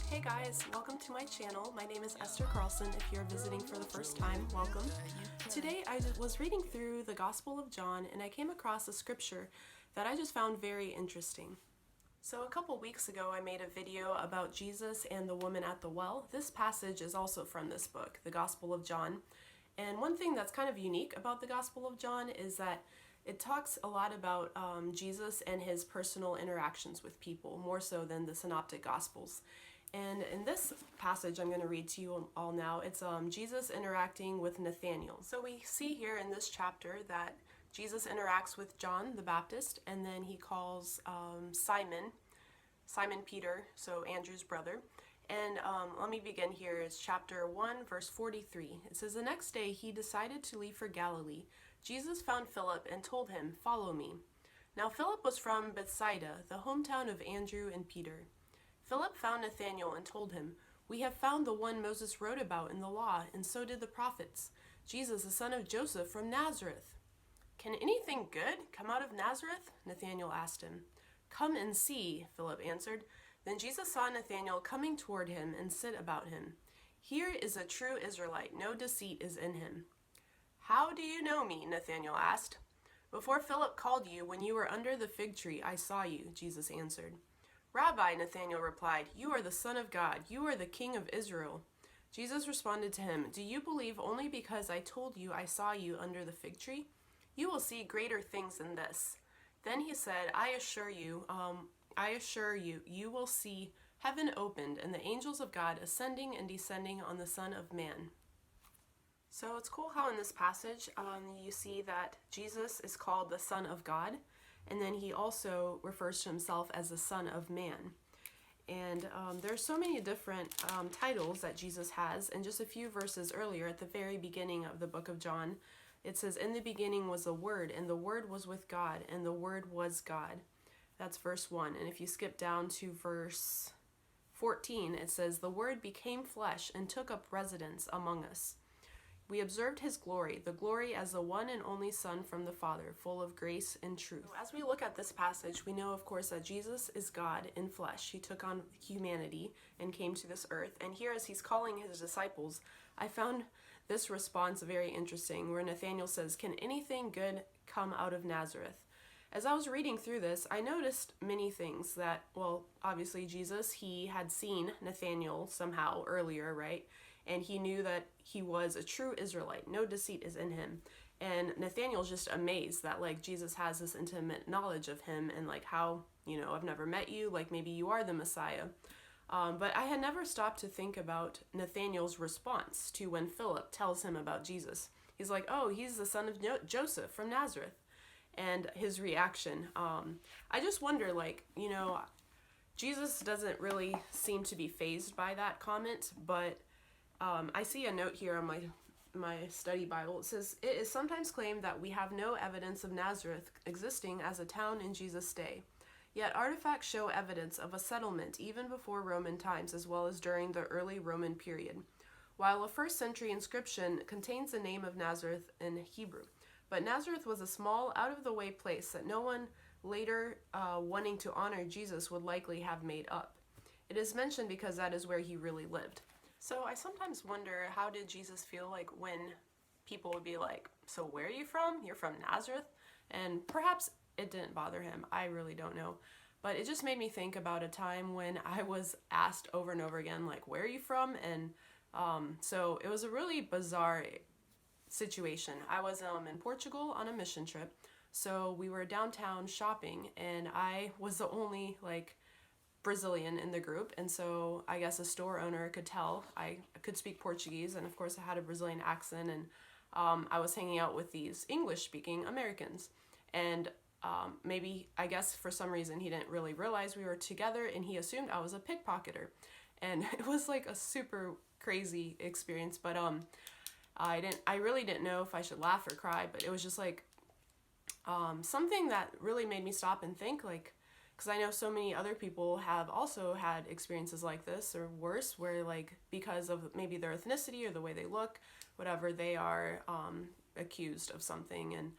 Hey guys, welcome to my channel. My name is Esther Carlson. If you're visiting for the first time, welcome. Today I was reading through the Gospel of John and I came across a scripture that I just found very interesting. So a couple weeks ago I made a video about Jesus and the woman at the well. This passage is also from this book, the Gospel of John. And one thing that's kind of unique about the Gospel of John is that it talks a lot about Jesus and his personal interactions with people, more so than the Synoptic Gospels. And in this passage I'm going to read to you all now, it's Jesus interacting with Nathaniel. So we see here in this chapter that Jesus interacts with John the Baptist, and then he calls Simon Peter, so Andrew's brother. And let me begin here. It's chapter 1, verse 43. It says, "The next day he decided to leave for Galilee. Jesus found Philip and told him, 'Follow me.' Now Philip was from Bethsaida, the hometown of Andrew and Peter. Philip found Nathanael and told him, 'We have found the one Moses wrote about in the law, and so did the prophets, Jesus, the son of Joseph from Nazareth.' 'Can anything good come out of Nazareth?' Nathanael asked him. 'Come and see,' Philip answered. Then Jesus saw Nathanael coming toward him and said about him, 'Here is a true Israelite, no deceit is in him.' 'How do you know me?' Nathanael asked. 'Before Philip called you, when you were under the fig tree, I saw you,' Jesus answered. 'Rabbi,' Nathanael replied, 'you are the Son of God, you are the King of Israel.' Jesus responded to him, 'Do you believe only because I told you I saw you under the fig tree? You will see greater things than this.' Then he said, I assure you, you will see heaven opened and the angels of God ascending and descending on the Son of Man." So it's cool how in this passage you see that Jesus is called the Son of God, and then he also refers to himself as the Son of Man. And there's so many different titles that Jesus has. And just a few verses earlier, at the very beginning of the book of John, it says, "In the beginning was the Word, and the Word was with God, and the Word was God." That's verse 1. And if you skip down to verse 14, it says, "The Word became flesh and took up residence among us. We observed his glory, the glory as the one and only Son from the Father, full of grace and truth." So as we look at this passage, we know, of course, that Jesus is God in flesh. He took on humanity and came to this earth. And here, as he's calling his disciples, I found this response very interesting, where Nathanael says, "Can anything good come out of Nazareth?" As I was reading through this, I noticed many things that, well, obviously Jesus, he had seen Nathanael somehow earlier, right? And he knew that he was a true Israelite. No deceit is in him. And Nathanael's just amazed that, like, Jesus has this intimate knowledge of him and, like, how, I've never met you, like, maybe you are the Messiah. But I had never stopped to think about Nathanael's response to when Philip tells him about Jesus. He's like, "Oh, he's the son of Joseph from Nazareth." And his reaction, I just wonder, like, Jesus doesn't really seem to be fazed by that comment, but I see a note here on my study Bible. It says, "It is sometimes claimed that we have no evidence of Nazareth existing as a town in Jesus' day. Yet artifacts show evidence of a settlement even before Roman times as well as during the early Roman period, while a first century inscription contains the name of Nazareth in Hebrew. But Nazareth was a small, out-of-the-way place that no one later wanting to honor Jesus would likely have made up. It is mentioned because that is where he really lived." So I sometimes wonder, how did Jesus feel like when people would be like, "So where are you from? You're from Nazareth?" And perhaps it didn't bother him. I really don't know. But it just made me think about a time when I was asked over and over again, like, "Where are you from?" And so it was a really bizarre situation. I was in Portugal on a mission trip. So we were downtown shopping, and I was the only, like, Brazilian in the group, and so I guess a store owner could tell I could speak Portuguese, and of course I had a Brazilian accent, and I was hanging out with these English-speaking Americans, and maybe, I guess for some reason, he didn't really realize we were together, and he assumed I was a pickpocketer, and it was like a super crazy experience, but I really didn't know if I should laugh or cry, but it was just like something that really made me stop and think, like, because I know so many other people have also had experiences like this or worse, where, like, because of maybe their ethnicity or the way they look, whatever, they are accused of something. And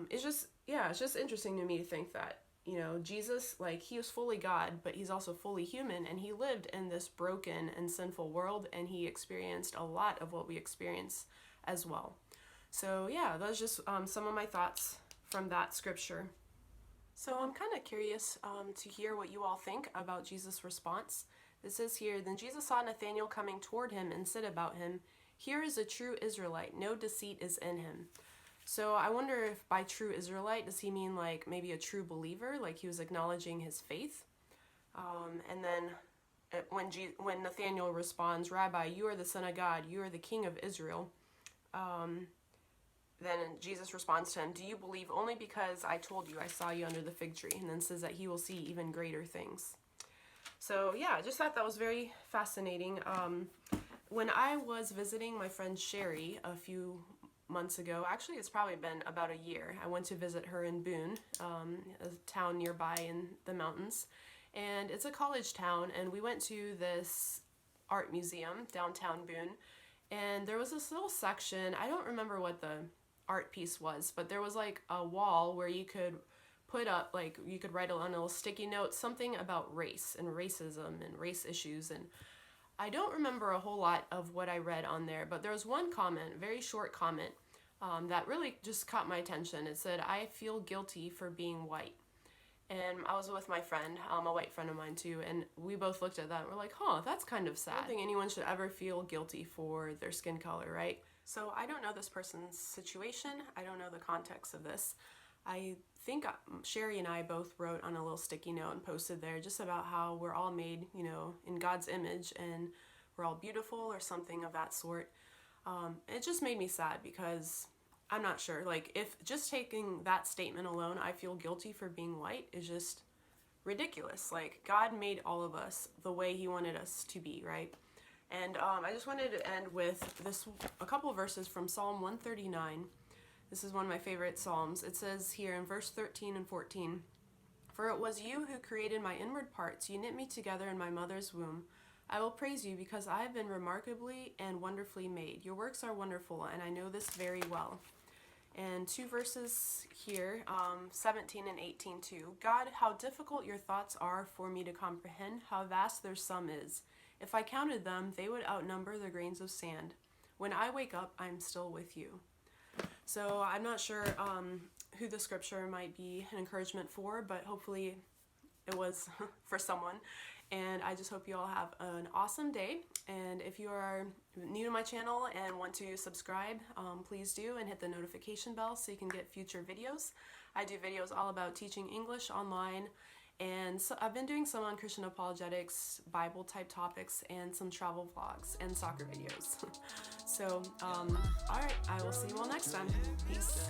it's just interesting to me to think that you know, Jesus, like, he was fully God, but he's also fully human, and he lived in this broken and sinful world, and he experienced a lot of what we experience as well. So yeah, those are just some of my thoughts from that scripture. So I'm kind of curious to hear what you all think about Jesus' response. It says here, "Then Jesus saw Nathanael coming toward him and said about him, 'Here is a true Israelite, no deceit is in him.'" So I wonder if by true Israelite, does he mean like maybe a true believer, like he was acknowledging his faith? And then when Nathanael responds, "Rabbi, you are the Son of God, you are the King of Israel," then Jesus responds to him, "Do you believe only because I told you I saw you under the fig tree?" And then says that he will see even greater things. So yeah, I just thought that was very fascinating. When I was visiting my friend Sherry a few months ago, actually it's probably been about a year, I went to visit her in Boone, a town nearby in the mountains. And it's a college town, and we went to this art museum downtown Boone. And there was this little section, I don't remember what the art piece was, but there was like a wall where you could put up, like, you could write on a little sticky note something about race and racism and race issues. And I don't remember a whole lot of what I read on there, but there was one comment, very short comment, that really just caught my attention. It said, "I feel guilty for being white." And I was with my friend, a white friend of mine too, and we both looked at that and we're like, huh, that's kind of sad. I don't think anyone should ever feel guilty for their skin color, right? So I don't know this person's situation. I don't know the context of this. I think Sherry and I both wrote on a little sticky note and posted there just about how we're all made, you know, in God's image, and we're all beautiful or something of that sort. It just made me sad because I'm not sure, like, if just taking that statement alone, "I feel guilty for being white," is just ridiculous. Like, God made all of us the way he wanted us to be, right? And I just wanted to end with a couple verses from Psalm 139. This is one of my favorite psalms. It says here in verse 13 and 14, "For it was you who created my inward parts. You knit me together in my mother's womb. I will praise you because I have been remarkably and wonderfully made. Your works are wonderful, and I know this very well." And two verses here, 17 and 18 too. "God, how difficult your thoughts are for me to comprehend, how vast their sum is. If I counted them, they would outnumber the grains of sand. When I wake up, I'm still with you." So I'm not sure who the scripture might be an encouragement for, but hopefully it was for someone. And I just hope you all have an awesome day. And if you are new to my channel and want to subscribe, please do, and hit the notification bell so you can get future videos. I do videos all about teaching English online, and so I've been doing some on Christian apologetics, Bible type topics, and some travel vlogs and soccer videos. So, alright, I will see you all next time. Peace.